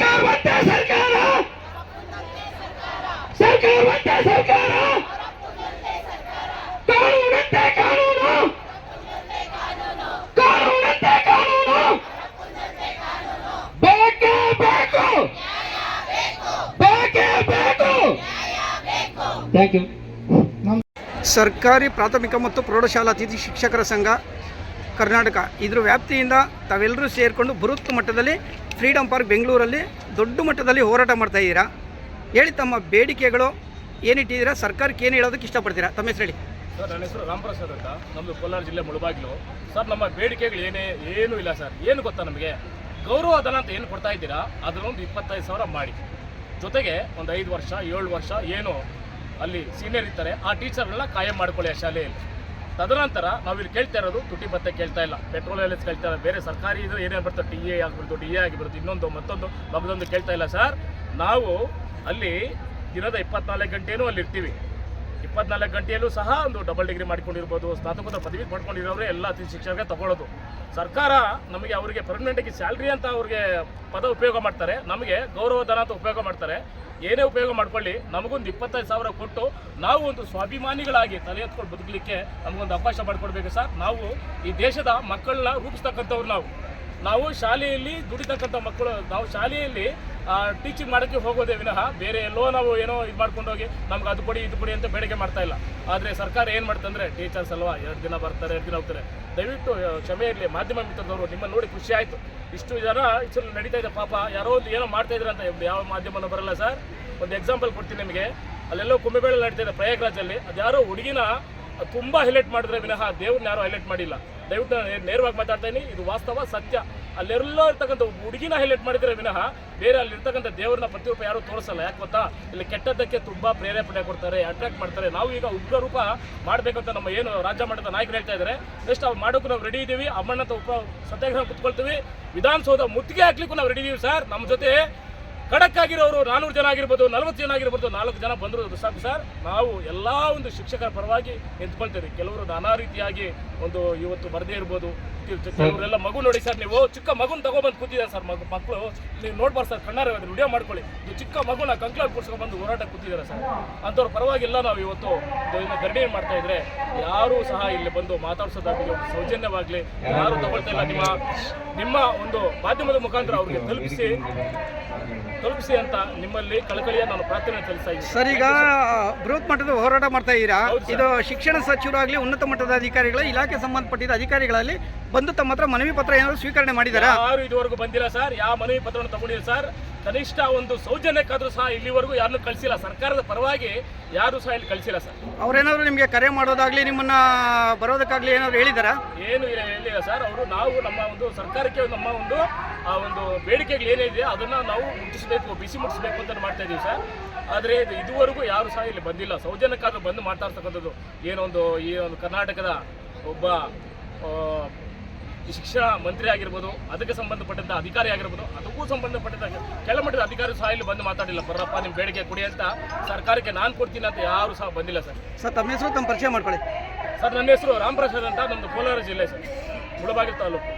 ಸರ್ಕಾರವಂತೆ ಸರ್ಕಾರ ಸರ್ಕಾರವಂತೆ ಸರ್ಕಾರ ಕಾನೂನಂತೆ ಕಾನೂನು ಕಾನೂನಂತೆ ಕಾನೂನು ಬೇಕೇ ಬೇಕು ಬೇಕೇ ಬೇಕು. Thank you. ಸರ್ಕಾರಿ ಪ್ರಾಥಮಿಕ ಮತ್ತು ಪ್ರೌಢಶಾಲಾ ಅತಿಥಿ ಶಿಕ್ಷಕರ ಸಂಘ ಕರ್ನಾಟಕ ಇದ್ರ ವ್ಯಾಪ್ತಿಯಿಂದ ತಾವೆಲ್ಲರೂ ಸೇರಿಕೊಂಡು ಬೃಹತ್ ಮಟ್ಟದಲ್ಲಿ ಫ್ರೀಡಮ್ ಪಾರ್ಕ್ ಬೆಂಗಳೂರಲ್ಲಿ ದೊಡ್ಡ ಮಟ್ಟದಲ್ಲಿ ಹೋರಾಟ ಮಾಡ್ತಾ ಇದ್ದೀರಾ. ಹೇಳಿ, ತಮ್ಮ ಬೇಡಿಕೆಗಳು ಏನಿಟ್ಟಿದ್ದೀರಾ, ಸರ್ಕಾರಕ್ಕೆ ಏನು ಹೇಳೋದಕ್ಕೆ ಇಷ್ಟಪಡ್ತೀರಾ? ತಮ್ಮ ಹೆಸರು ಹೇಳಿ. ಸರ್, ನನ್ನ ಹೆಸರು ರಾಮಪ್ರಸಾದ್ ಅಂತ, ನಮ್ಮದು ಕೋಲಾರ ಜಿಲ್ಲೆ ಮುಳಬಾಗಿಲು. ಸರ್, ನಮ್ಮ ಬೇಡಿಕೆಗಳು ಏನೂ ಇಲ್ಲ ಸರ್. ಏನು ಗೊತ್ತಾ, ನಮಗೆ ಗೌರವಧನ ಅಂತ ಏನು ಕೊಡ್ತಾ ಇದ್ದೀರಾ ಅದನ್ನೊಂದು 25,000 ಮಾಡಿ, ಜೊತೆಗೆ ಒಂದು 5 ವರ್ಷ 7 ವರ್ಷ ಏನು ಅಲ್ಲಿ ಸೀನಿಯರ್ ಇರ್ತಾರೆ ಆ ಟೀಚರ್ಗಳನ್ನ ಕಾಯಂ ಮಾಡ್ಕೊಳ್ಳಿ ಆ ಶಾಲೆಯಲ್ಲಿ. ತದನಂತರ ನಾವಿಲ್ಲಿ ಕೇಳ್ತಾ ಇರೋದು ತುಟಿ ಭತ್ತೆ ಕೇಳ್ತಾ ಇಲ್ಲ, ಪೆಟ್ರೋಲ್ ಎಲ್ಲ ಕೇಳ್ತಾ ಇಲ್ಲ, ಬೇರೆ ಸರ್ಕಾರಿ ಇದು ಏನೇನು ಬರ್ತದೆ ಟಿ ಎ ಆಗಿಬಿಡ್ತು ಡಿ ಎ ಆಗಿಬಿಡ್ತು ಇನ್ನೊಂದು ಮತ್ತೊಂದು ಮಗದೊಂದು ಕೇಳ್ತಾ ಇಲ್ಲ ಸರ್. ನಾವು ಅಲ್ಲಿ ದಿನದ 24 ಗಂಟೆನೂ ಅಲ್ಲಿ ಇರ್ತೀವಿ. 24 ಗಂಟೆಯಲ್ಲೂ ಸಹ ಒಂದು ಡಬಲ್ ಡಿಗ್ರಿ ಮಾಡ್ಕೊಂಡಿರ್ಬೋದು, ಸ್ನಾತಕೋತ್ತರ ಪದವಿ ಮಾಡ್ಕೊಂಡಿರೋರೇ ಎಲ್ಲ ಅತಿಥಿ ಶಿಕ್ಷಕರಿಗೆ ತಗೊಳ್ಳೋದು. ಸರ್ಕಾರ ನಮಗೆ ಅವರಿಗೆ ಪರ್ಮನೆಂಟಾಗಿ ಸ್ಯಾಲ್ರಿ ಅಂತ ಅವ್ರಿಗೆ ಪದ ಉಪಯೋಗ ಮಾಡ್ತಾರೆ, ನಮಗೆ ಗೌರವಧನ ಅಂತ ಉಪಯೋಗ ಮಾಡ್ತಾರೆ. ಏನೇ ಉಪಯೋಗ ಮಾಡ್ಕೊಳ್ಳಿ, ನಮಗೊಂದು 25,000 ಕೊಟ್ಟು ನಾವು ಒಂದು ಸ್ವಾಭಿಮಾನಿಗಳಾಗಿ ತಲೆ ಎತ್ಕೊಂಡು ಬದುಕಲಿಕ್ಕೆ ನಮಗೊಂದು ಅವಕಾಶ ಮಾಡಿಕೊಡ್ಬೇಕು ಸರ್. ನಾವು ಈ ದೇಶದ ಮಕ್ಕಳನ್ನ ರೂಪಿಸ್ತಕ್ಕಂಥವ್ರು, ನಾವು ಶಾಲೆಯಲ್ಲಿ ದುಡಿತಕ್ಕಂಥ ಮಕ್ಕಳು, ನಾವು ಶಾಲೆಯಲ್ಲಿ ಟೀಚಿಂಗ್ ಮಾಡೋಕ್ಕೆ ಹೋಗೋದೇ ವಿನಃ ಬೇರೆ ಎಲ್ಲೋ ನಾವು ಏನೋ ಇದು ಮಾಡ್ಕೊಂಡೋಗಿ ನಮ್ಗೆ ಅದು ಕೊಡಿ ಇದು ಕೊಡಿ ಅಂತ ಬೇಡಿಕೆ ಮಾಡ್ತಾ ಇಲ್ಲ. ಆದರೆ ಸರ್ಕಾರ ಏನು ಮಾಡ್ತಂದರೆ, ಟೀಚರ್ಸ್ ಅಲ್ವಾ 2 ದಿನ ಬರ್ತಾರೆ 2 ದಿನ ಹೋಗ್ತಾರೆ. ದಯವಿಟ್ಟು ಕ್ಷಮೆ ಇರಲಿ ಮಾಧ್ಯಮ ಮಿತ್ರದವರು, ನಿಮ್ಮನ್ನು ನೋಡಿ ಖುಷಿ ಆಯಿತು. ಇಷ್ಟು ಜನ ಇಷ್ಟು ನಡೀತಾ ಇದೆ, ಪಾಪ ಯಾರೋ ಒಂದು ಏನೋ ಮಾಡ್ತಾ ಇದ್ರೆ ಅಂತ ಯಾವ ಮಾಧ್ಯಮನೂ ಬರಲ್ಲ ಸರ್. ಒಂದು ಎಕ್ಸಾಂಪಲ್ ಕೊಡ್ತೀನಿ ನಿಮಗೆ. ಅಲ್ಲೆಲ್ಲೋ ಕುಂಭಮೇಳ ನಡೀತಾ ಇದೆ ಪ್ರಯಾಗ್ರಾಜಲ್ಲಿ, ಅದ್ಯಾರೋ ಹುಡುಗಿನ ತುಂಬ ಹೈಲೈಟ್ ಮಾಡಿದ್ರೆ ವಿನಃ ದೇವ್ರನ್ನ ಯಾರೂ ಹೈಲೈಟ್ ಮಾಡಿಲ್ಲ. ದಯವಿಟ್ಟು ನೇರವಾಗಿ ಮಾತಾಡ್ತಾ ಇದ್ದೀನಿ, ಇದು ವಾಸ್ತವ ಸತ್ಯ. ಅಲ್ಲೆಲ್ಲೋ ಇರ್ತಕ್ಕಂಥ ಹುಡುಗಿನ ಹೈಲೈಟ್ ಮಾಡಿದ್ರೆ ವಿನಃ ಬೇರೆ ಅಲ್ಲಿರ್ತಕ್ಕಂಥ ದೇವ್ರನ್ನ ಪ್ರತಿರೂಪ ಯಾರೂ ತೋರಿಸಲ್ಲ. ಯಾಕೆ ಗೊತ್ತಾ, ಇಲ್ಲಿ ಕೆಟ್ಟದ್ದಕ್ಕೆ ತುಂಬ ಪ್ರೇರೇಪಣೆ ಕೊಡ್ತಾರೆ, ಅಟ್ರಾಕ್ಟ್ ಮಾಡ್ತಾರೆ. ನಾವು ಈಗ ಉಗ್ರ ರೂಪ ಮಾಡಬೇಕಂತ ನಮ್ಮ ಏನು ರಾಜ್ಯ ಮಟ್ಟದ ನಾಯಕರು ಹೇಳ್ತಾ ಇದ್ದಾರೆ. ನೆಕ್ಸ್ಟ್ ಅವ್ರು ಮಾಡೋಕ್ಕೂ ನಾವು ರೆಡಿ ಇದ್ದೀವಿ. ಅಮ್ಮಣ್ಣಂತ ಸತ್ಯಾಗ್ರಹ ಕುತ್ಕೊಳ್ತೀವಿ, ವಿಧಾನಸೌಧ ಮುತ್ತಿಗೆ ಹಾಕ್ಲಿಕ್ಕೂ ನಾವು ರೆಡಿ ಇದ್ದೀವಿ ಸರ್. ನಮ್ಮ ಜೊತೆ ಖಡಕ್ ಆಗಿರೋರು 400 ಜನ ಆಗಿರ್ಬೋದು, 40 ಜನ ಆಗಿರ್ಬೋದು, 4 ಜನ ಬಂದರು ಸಾಕು ಸರ್. ನಾವು ಎಲ್ಲ ಒಂದು ಶಿಕ್ಷಕರ ಪರವಾಗಿ ನಿಂತ್ಕೊಳ್ತೀವಿ. ಕೆಲವರು ನಾನಾ ರೀತಿಯಾಗಿ ಒಂದು ಇವತ್ತು ಬರದೇ ಇರ್ಬೋದು, ಕೆಲವರೆಲ್ಲ ಮಗು ನೋಡಿ ಸರ್, ನೀವು ಚಿಕ್ಕ ಮಗುನ ತಗೊಬಂದು ಕೂತಿದ್ದಾರೆ ಸರ್. ಮಕ್ಕಳು ನೀವು ನೋಡ್ಬಾರ್ದು ಸರ್, ಕಣ್ಣಾರೆ ವಿಡಿಯೋ ಮಾಡ್ಕೊಳ್ಳಿ. ಇದು ಚಿಕ್ಕ ಮಗುನ ಕಂಕ್ಲಾಡ್ ಕೂರ್ಸ್ಕೊಂಡ್ಬಂದು ಹೋರಾಟ ಕೂತಿದ್ದಾರೆ ಸರ್. ಅಂಥವ್ರ ಪರವಾಗಿಲ್ಲ ನಾವು ಇವತ್ತು ಧರಣಿ ಮಾಡ್ತಾ ಇದ್ರೆ ಯಾರೂ ಸಹ ಇಲ್ಲಿ ಬಂದು ಮಾತಾಡ್ಸೋದಾಗಲಿ, ಒಂದು ಸೌಜನ್ಯವಾಗಲಿ ಯಾರು ತಗೊಳ್ತಾ ಇಲ್ಲ. ನಿಮ್ಮ ಒಂದು ಮಾಧ್ಯಮದ ಮುಖಾಂತರ ಅವ್ರಿಗೆ ತಲುಪಿಸಿ ಅಂತ ನಿಮ್ಮಲ್ಲಿ ಕಳಕಳಿಯ ನಾನು ಪ್ರಾರ್ಥನೆ ಸಲ್ಲಿಸ್ತಾ ಇದ್ದೀನಿ ಸರ್. ಈಗ ಬೃಹತ್ ಮಟ್ಟದ ಹೋರಾಟ ಮಾಡ್ತಾ ಇದ್ದೀರಾ, ಇದು ಶಿಕ್ಷಣ ಸಚಿವರಾಗಲಿ ಉನ್ನತ ಮಟ್ಟದ ಅಧಿಕಾರಿಗಳ ಇಲಾಖೆ ಸಂಬಂಧಪಟ್ಟಿದ್ದ ಅಧಿಕಾರಿಗಳಲ್ಲಿ ಬಂದು ತಮ್ಮ ಹತ್ರ ಮನವಿ ಪತ್ರ ಏನಾದರೂ ಸ್ವೀಕರಣೆ ಮಾಡಿದ್ದಾರೆ? ಯಾರು ಇದುವರೆಗೂ ಬಂದಿಲ್ಲ ಸರ್. ಯಾವ ಮನವಿ ಪತ್ರವನ್ನು ತಗೊಂಡಿಲ್ಲ ಸರ್. ಕನಿಷ್ಠ ಒಂದು ಸೌಜನ್ಯಕ್ಕಾದ್ರೂ ಸಹ ಇಲ್ಲಿವರೆಗೂ ಯಾರನ್ನೂ ಕಳಿಸಿಲ್ಲ. ಸರ್ಕಾರದ ಪರವಾಗಿ ಯಾರು ಸಹ ಇಲ್ಲಿ ಕಳಿಸಿಲ್ಲ ಸರ್. ಅವ್ರೇನಾದ್ರು ನಿಮಗೆ ಕರೆ ಮಾಡೋದಾಗ್ಲಿ, ನಿಮ್ಮನ್ನ ಬರೋದಕ್ಕಾಗ್ಲಿ ಏನಾದ್ರು ಹೇಳಿದಾರಾ? ಏನು ಹೇಳಿಲ್ಲ ಸರ್. ಅವರು ನಾವು ನಮ್ಮ ಒಂದು ಸರ್ಕಾರಕ್ಕೆ ನಮ್ಮ ಒಂದು ಆ ಒಂದು ಬೇಡಿಕೆಗಳು ಏನಿದೆ ಅದನ್ನು ನಾವು ಮುಟ್ಟಿಸಬೇಕು, ಬಿಸಿ ಮುಟ್ಟಿಸಬೇಕು ಅಂತ ಮಾಡ್ತಾ ಇದ್ದೀವಿ ಸರ್. ಆದರೆ ಇದುವರೆಗೂ ಯಾರು ಸಹ ಇಲ್ಲಿ ಬಂದಿಲ್ಲ. ಸೌಜನ್ಯಕ್ಕಾದ್ರೂ ಬಂದು ಮಾತಾಡ್ತಕ್ಕಂಥದ್ದು ಏನೊಂದು ಈ ಒಂದು ಕರ್ನಾಟಕದ ಒಬ್ಬ ಶಿಕ್ಷಣ ಮಂತ್ರಿ ಆಗಿರ್ಬೋದು, ಅದಕ್ಕೆ ಸಂಬಂಧಪಟ್ಟಂಥ ಅಧಿಕಾರಿ ಆಗಿರ್ಬೋದು, ಅದಕ್ಕೂ ಸಂಬಂಧಪಟ್ಟಂಥ ಕೆಳಮಟ್ಟದ ಅಧಿಕಾರಿ ಸಹ ಇಲ್ಲಿ ಬಂದು ಮಾತಾಡಿಲ್ಲ. ಬರ್ರಪ್ಪ ನಿಮ್ಮ ಬೇಡಿಕೆ ಕೊಡಿ ಅಂತ ಸರ್ಕಾರಕ್ಕೆ ನಾನು ಕೊಡ್ತೀನಿ ಅಂತ ಯಾರು ಸಹ ಬಂದಿಲ್ಲ ಸರ್. ಸರ್, ತಮ್ಮ ಹೆಸರು ತಮ್ಮ ಪರಿಚಯ ಮಾಡ್ಕೊಳ್ಳಿ. ಸರ್, ನನ್ನ ಹೆಸರು ರಾಮಪ್ರಸಾದ್ ಅಂತ, ನಮ್ಮದು ಕೋಲಾರ ಜಿಲ್ಲೆ ಸರ್, ಮುಳಬಾಗಿಲು ತಾಲೂಕು.